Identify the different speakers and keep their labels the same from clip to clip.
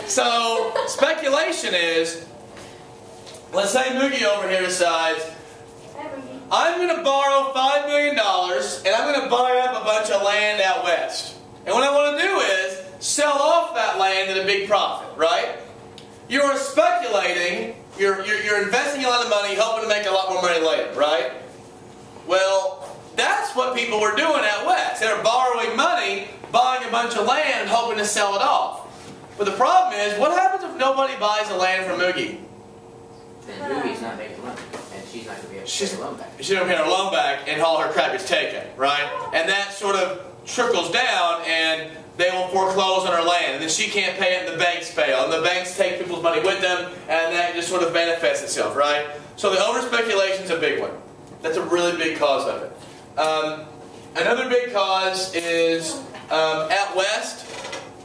Speaker 1: So speculation is, let's say Moogie over here decides, I'm going to borrow $5 million and I'm going to buy up a bunch of land out west. And what I want to do is sell off that land at a big profit, right? You're speculating, you're investing a lot of money, hoping to make a lot more money later, right? Well, that's what people were doing out west. They were borrowing money, buying a bunch of land, and hoping to sell it off. But the problem is, what happens if nobody buys the land from Moogie?
Speaker 2: Then Moogie's not making money, and she's not going to be able to pay her loan back.
Speaker 1: She's not going to pay her loan back, and all her crap is taken, right? And that sort of trickles down, and they will foreclose on her land, and then she can't pay it, and the banks fail, and the banks take people's money with them, and that just sort of manifests itself, right? So the over-speculation is a big one. That's a really big cause of it. Another big cause is out west.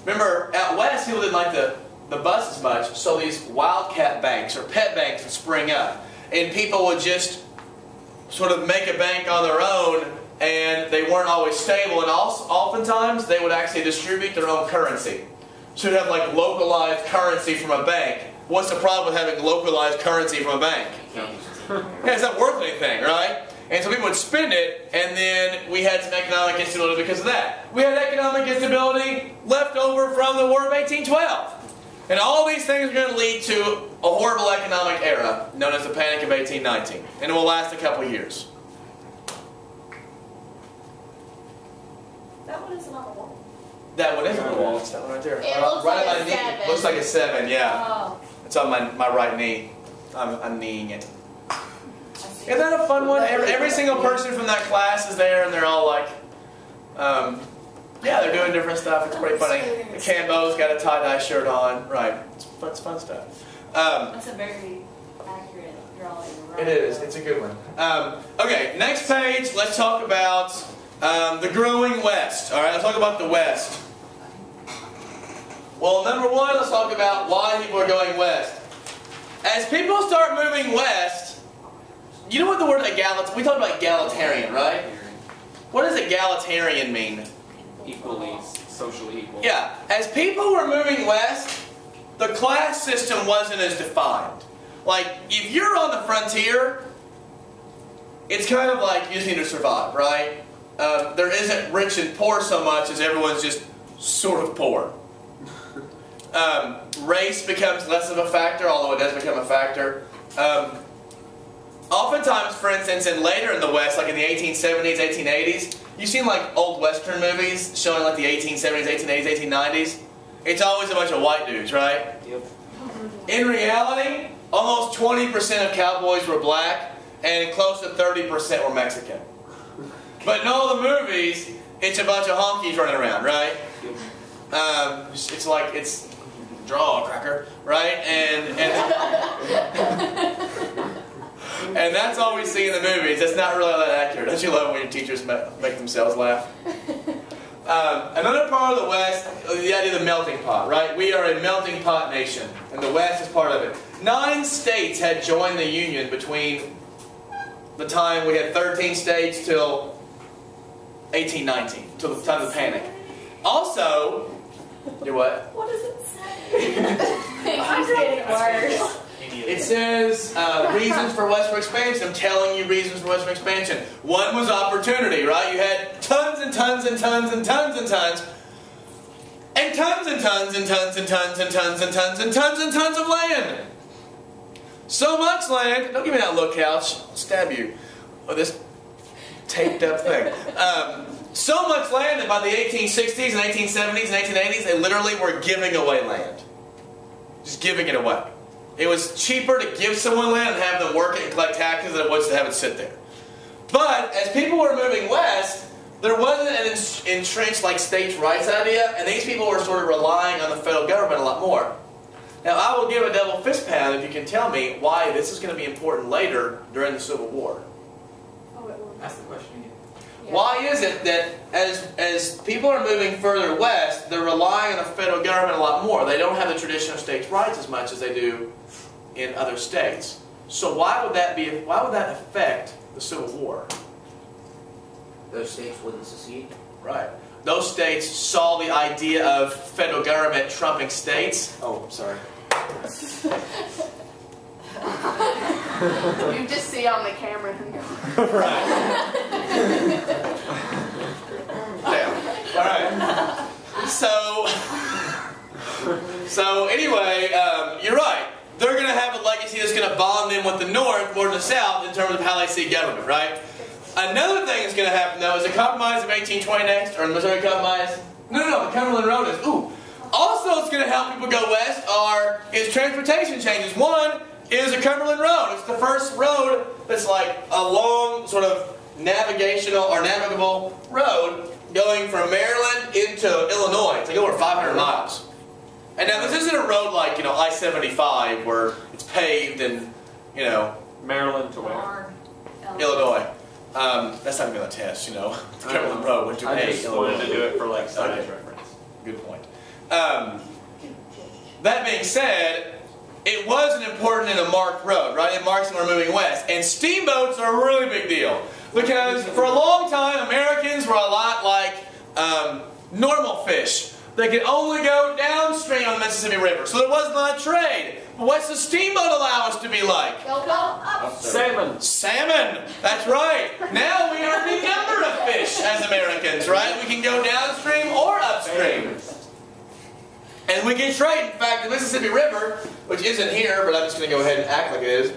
Speaker 1: Remember, out west, people didn't like the bus as much, so these wildcat banks or pet banks would spring up. And people would just sort of make a bank on their own, and they weren't always stable. And also, oftentimes, they would actually distribute their own currency. So you'd have like localized currency from a bank. What's the problem with having localized currency from a bank? Yeah, it's not worth anything, right? And so people would spend it, and then we had some economic instability because of that. We had economic instability left over from the War of 1812. And all these things are going to lead to a horrible economic era known as the Panic of 1819. And it will last a couple years.
Speaker 3: That one isn't on the wall.
Speaker 1: That one is on the wall. It's that one right there.
Speaker 3: It looks
Speaker 1: right
Speaker 3: like
Speaker 1: on
Speaker 3: a
Speaker 1: my knee.
Speaker 3: 7.
Speaker 1: Looks like a 7, yeah.
Speaker 3: Oh.
Speaker 1: It's on my right knee. I'm kneeing it. Isn't that a fun one? Every single person from that class is there, and they're all like, yeah, they're doing different stuff. It's pretty funny. The Cambo's got a tie-dye shirt on. Right. It's fun stuff.
Speaker 3: That's a very accurate drawing.
Speaker 1: It is. It's a good one. Okay, next page, let's talk about the growing West. All right, let's talk about the West. Well, number one, let's talk about why people are going west. As people start moving west, you know what the word egalitarian, we talked about egalitarian, right? What does egalitarian mean?
Speaker 4: Equally, socially equal.
Speaker 1: Yeah, as people were moving west, the class system wasn't as defined. Like, if you're on the frontier, it's kind of like you just need to survive, right? There isn't rich and poor so much as everyone's just sort of poor. Race becomes less of a factor, although it does become a factor. Oftentimes, for instance, and later in the West, like in the 1870s, 1880s, you've seen like old Western movies showing like the 1870s, 1880s, 1890s. It's always a bunch of white dudes, right?
Speaker 4: Yep.
Speaker 1: In reality, almost 20% of cowboys were black, and close to 30% were Mexican. But in all the movies, it's a bunch of honkies running around, right? It's like, it's draw a cracker, right? And that's all we see in the movies. That's not really that accurate. Don't you love when your teachers make themselves laugh? Another part of the West, the idea of the melting pot, right? We are a melting pot nation, and the West is part of it. 9 states had joined the Union between the time we had 13 states till 1819, till the time of the Panic. Also, do what?
Speaker 3: What does it say? I'm getting worse.
Speaker 1: It says reasons for westward expansion. I'm telling you reasons for westward expansion. One was opportunity, right? You had tons and tons and tons and tons and tons and tons and tons and tons and tons and tons and tons and tons and tons of land. So much land. Don't give me that look, Couch. I'll stab you with this taped up thing. So much land that by the 1860s and 1870s and 1880s, they literally were giving away land. Just giving it away. It was cheaper to give someone land and have them work it and collect taxes than it was to have it sit there. But as people were moving west, there wasn't an entrenched like states' rights idea, and these people were sort of relying on the federal government a lot more. Now, I will give a double fist pound if you can tell me why this is going to be important later during the Civil War.
Speaker 4: That's the question again.
Speaker 3: Yeah.
Speaker 1: Why is it that as people are moving further west, they're relying on the federal government a lot more? They don't have the traditional states' rights as much as they do in other states. So why would that affect the Civil War?
Speaker 2: Those states wouldn't secede?
Speaker 1: Right. Those states saw the idea of federal government trumping states. Oh, sorry.
Speaker 3: You just see on the camera.
Speaker 1: Right. Yeah. All right. So anyway, you're right. They're going to have a legacy that's going to bond them with the North more than the South in terms of how they see government, right? Another thing that's going to happen, though, is the Compromise of 1820 next, or the Missouri Compromise. No, the Cumberland Road is. Ooh. Also, what's going to help people go west is transportation changes. One is the Cumberland Road. It's the first road that's like a long sort of navigational or navigable road going from Maryland into Illinois. It's like over 500 miles. And now this isn't a road like, I-75 where it's paved and,
Speaker 4: Maryland to where?
Speaker 1: Illinois. That's not going to be on the test, The Cumberland Road went to
Speaker 4: I just wanted to do it for like size reference.
Speaker 1: Good point. That being said, it wasn't important in a marked road, right? It marks when we're moving west. And steamboats are a really big deal. Because for a long time, Americans were a lot like normal fish. They could only go downstream on the Mississippi River. So there was not a trade. But what's the steamboat allow us to be like?
Speaker 4: Salmon.
Speaker 1: Salmon. That's right. Now we are outnumbered of fish as Americans, right? We can go downstream or upstream. And we can trade. In fact, the Mississippi River, which isn't here, but I'm just going to go ahead and act like it is.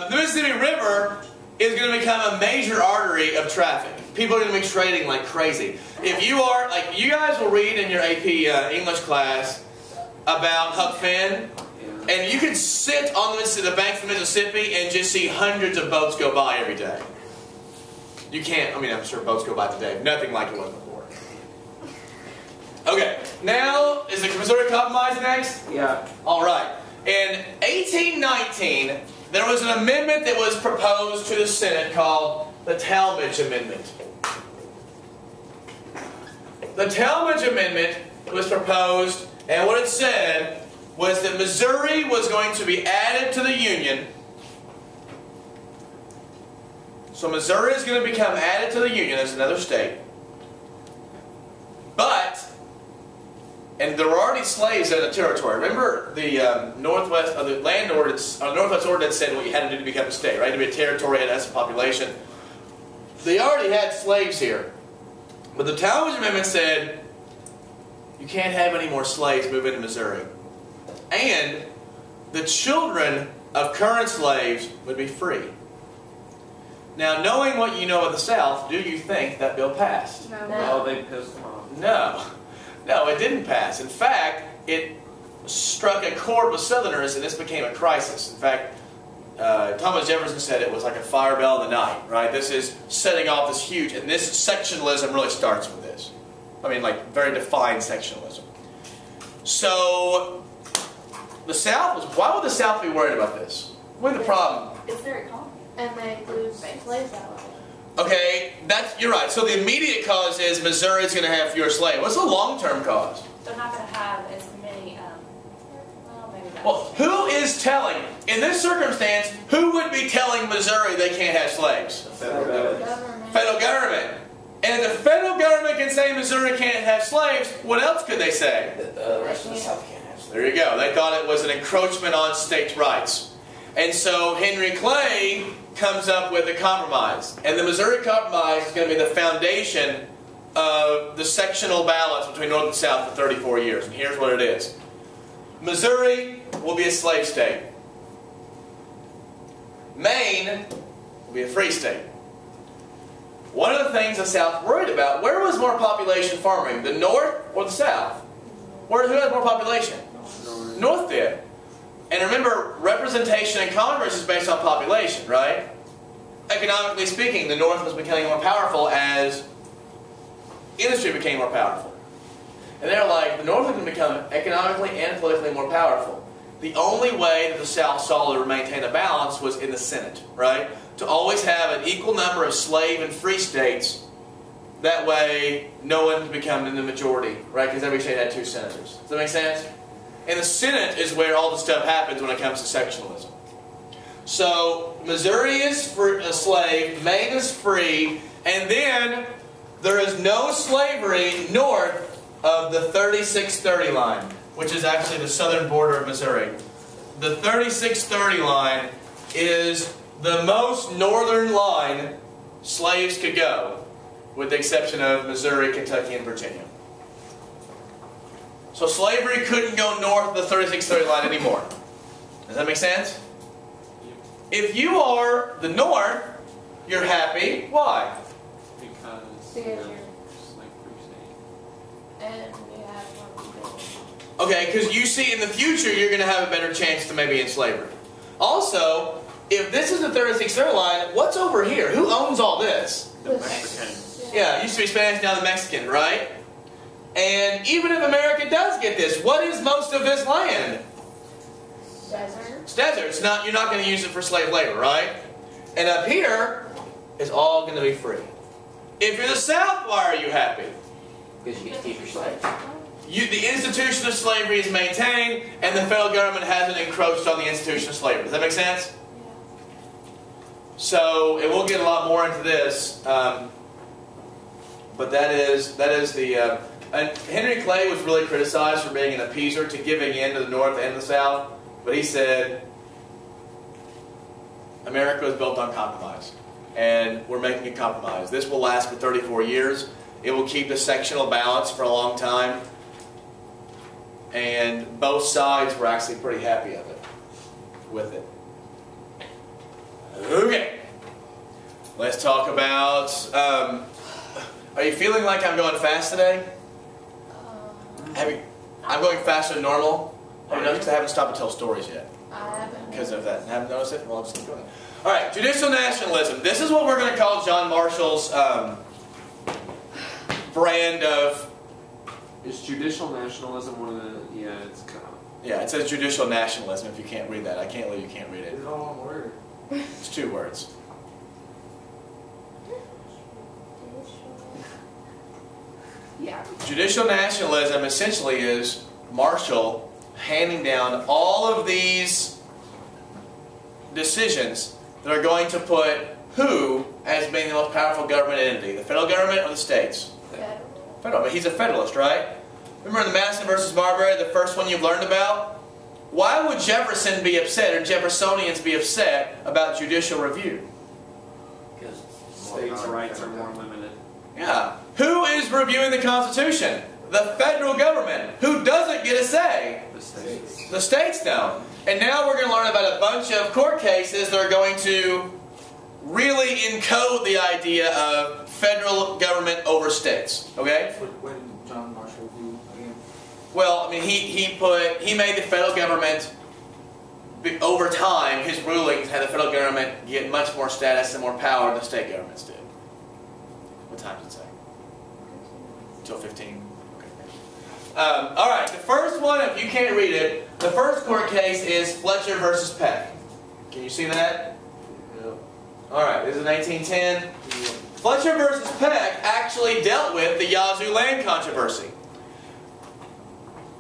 Speaker 1: The Mississippi River is going to become a major artery of traffic. People are going to be trading like crazy. If you are, you guys will read in your AP English class about Huck Finn, and you can sit on the banks of the Mississippi and just see hundreds of boats go by every day. You can't, I'm sure boats go by today. Nothing like it was before. Okay, now, is the Missouri Compromise next?
Speaker 4: Yeah.
Speaker 1: All right. In 1819, there was an amendment that was proposed to the Senate called the Talmadge Amendment. The Talmadge Amendment was proposed, and what it said was that Missouri was going to be added to the Union. So Missouri is going to become added to the Union as another state. But, and there were already slaves in the territory. Remember the Northwest, the land ordinance, Northwest ordinance said what you had to do to become a state, right? To be a territory and has a population. They already had slaves here. But the Talmadge Amendment said, you can't have any more slaves move into Missouri. And the children of current slaves would be free. Now, knowing what you know of the South, do you think that bill passed?
Speaker 3: No.
Speaker 4: Oh, they pissed them off.
Speaker 1: No, it didn't pass. In fact, it struck a chord with Southerners, and this became a crisis. In fact, Thomas Jefferson said it was like a fire bell in the night, right? This is setting off this huge, and this sectionalism really starts with this. Like very defined sectionalism. So, the South was, why would the South be worried about this? What's the problem?
Speaker 3: It's their economy. And they lose slaves out of it.
Speaker 1: Okay, you're right. So the immediate cause is Missouri is going to have fewer slaves. What's the long-term cause?
Speaker 5: They're not going to have as many, maybe that's...
Speaker 1: Well, who is telling, in this circumstance, who would be telling Missouri they can't have slaves?
Speaker 4: The federal government.
Speaker 1: Federal government. And if the federal government can say Missouri can't have slaves, what else could they say?
Speaker 2: The rest of the South can't have slaves.
Speaker 1: There you go. They thought it was an encroachment on states' rights. And so Henry Clay comes up with a compromise. And the Missouri Compromise is going to be the foundation of the sectional balance between North and South for 34 years. And here's what it is. Missouri will be a slave state. Maine will be a free state. One of the things the South worried about, where was more population farming? The North or the South? Who has more population? North did. And remember, representation in Congress is based on population, right? Economically speaking, the North was becoming more powerful as industry became more powerful. And they're like, the North was going to become economically and politically more powerful. The only way that the South saw to maintain a balance was in the Senate, right? To always have an equal number of slave and free states. That way, no one could become in the majority, right? Because every state had 2 senators. Does that make sense? And the Senate is where all the stuff happens when it comes to sectionalism. So Missouri is a slave, Maine is free, and then there is no slavery north of the 3630 line, which is actually the southern border of Missouri. The 3630 line is the most northern line slaves could go, with the exception of Missouri, Kentucky, and Virginia. So slavery couldn't go north of the 3630 line anymore. Does that make sense? If you are the North, you're happy. Why?
Speaker 4: Because
Speaker 3: Because
Speaker 4: you're
Speaker 3: you're-
Speaker 4: slave-free state.
Speaker 3: And you have more people.
Speaker 1: Okay, because you see in the future you're going to have a better chance to maybe end slavery. Also, if this is the 3630 line, what's over here? Who owns all this?
Speaker 4: The Mexicans.
Speaker 1: Yeah, it used to be Spanish, now the Mexican, right? And even if America does get this, what is most of this land?
Speaker 3: Desert.
Speaker 1: It's desert. It's not, you're not going to use it for slave labor, right? And up here is all going to be free. If you're the South, why are you happy?
Speaker 2: Because you get to keep your slaves.
Speaker 1: The institution of slavery is maintained, and the federal government hasn't encroached on the institution of slavery. Does that make sense? So, and we'll get a lot more into this, but that is the. And Henry Clay was really criticized for being an appeaser to giving in to the North and the South, but he said America was built on compromise, and we're making a compromise. This will last for 34 years. It will keep the sectional balance for a long time. And both sides were actually pretty happy with it. Okay. Let's talk about, are you feeling like I'm going fast today? I'm going faster than normal? Have you noticed I haven't stopped to tell stories yet?
Speaker 3: I haven't.
Speaker 1: Because of that. Haven't noticed it? Well, I'll just keep going. Alright, judicial nationalism. This is what we're going to call John Marshall's brand of...
Speaker 4: Is judicial nationalism one of the... Yeah, it's kind of...
Speaker 1: Yeah, it says judicial nationalism if you can't read that. I can't believe you can't read it.
Speaker 6: It's all one word.
Speaker 1: It's 2 words.
Speaker 3: Yeah.
Speaker 1: Judicial nationalism essentially is Marshall handing down all of these decisions that are going to put who as being the most powerful government entity? The federal government or the states? Federal, but he's a federalist, right? Remember in the Madison versus Marbury, the first one you've learned about? Why would Jefferson be upset, or Jeffersonians be upset, about judicial review?
Speaker 2: Because
Speaker 4: States' rights are more limited.
Speaker 1: Yeah. Who is reviewing the Constitution? The federal government. Who doesn't get a say?
Speaker 4: The states.
Speaker 1: The states don't. And now we're going to learn about a bunch of court cases that are going to really encode the idea of federal government over states. Okay?
Speaker 6: What did John Marshall do again?
Speaker 1: Well, I mean, he made the federal government, over time, his rulings had the federal government get much more status and more power than the state governments did. What time does it say? Until 15. Okay. Alright, the first one, if you can't read it, the first court case is Fletcher versus Peck. Can you see that?
Speaker 6: Yeah.
Speaker 1: Alright, this is 1810. Fletcher versus Peck actually dealt with the Yazoo land controversy.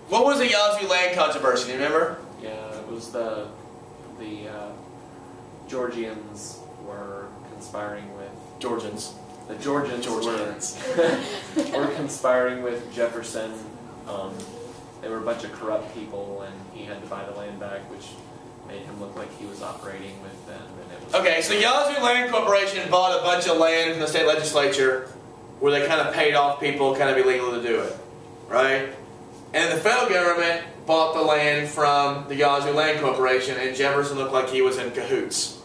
Speaker 1: What was the Yazoo land controversy? Do you remember?
Speaker 4: Yeah, it was the Georgians were conspiring with...
Speaker 1: Georgians.
Speaker 4: The Georgians were conspiring with Jefferson. They were a bunch of corrupt people, and he had to buy the land back, which made him look like he was operating with them. And it was
Speaker 1: Okay, so Yazoo Land Corporation bought a bunch of land from the state legislature where they kind of paid off people kind of illegal to do it, right? And the federal government bought the land from the Yazoo Land Corporation, and Jefferson looked like he was in cahoots.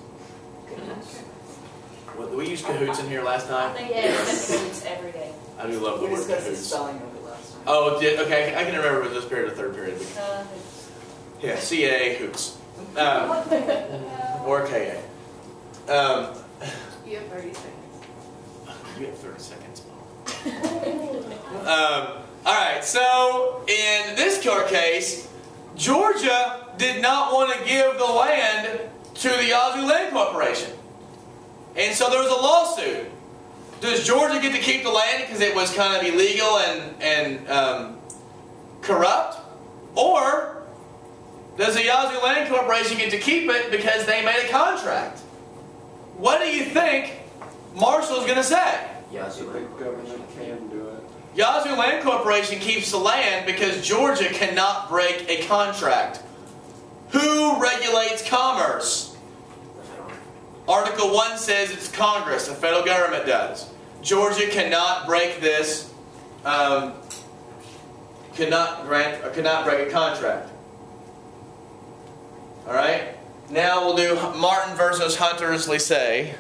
Speaker 1: Did we use cahoots in here last
Speaker 5: I
Speaker 1: time?
Speaker 5: think it's every day.
Speaker 1: I do love the
Speaker 6: We
Speaker 1: word
Speaker 6: discussed the
Speaker 1: cahoots.
Speaker 6: spelling of it last time.
Speaker 1: Oh, okay, I can remember it was this period or third period. Yeah, CA hoots. Or KA.
Speaker 3: You have 30 seconds.
Speaker 1: You have 30 seconds, Mom. Alright, so in this court case, Georgia did not want to give the land to the Yazoo Land Corporation. And so there was a lawsuit. Does Georgia get to keep the land because it was kind of illegal and corrupt? Or Does the Yazoo Land Corporation get to keep it because they made a contract? What do you think Marshall's going to say?
Speaker 2: Yazoo
Speaker 4: The
Speaker 2: Land
Speaker 4: government
Speaker 2: Corporation.
Speaker 4: can do it.
Speaker 1: Yazoo Land Corporation keeps the land because Georgia cannot break a contract. Who regulates commerce?
Speaker 2: The federal.
Speaker 1: Article 1 says it's Congress. The federal government does. Georgia cannot break this. Cannot break a contract. All right. Now we'll do Martin versus Hunter-S. Lycée.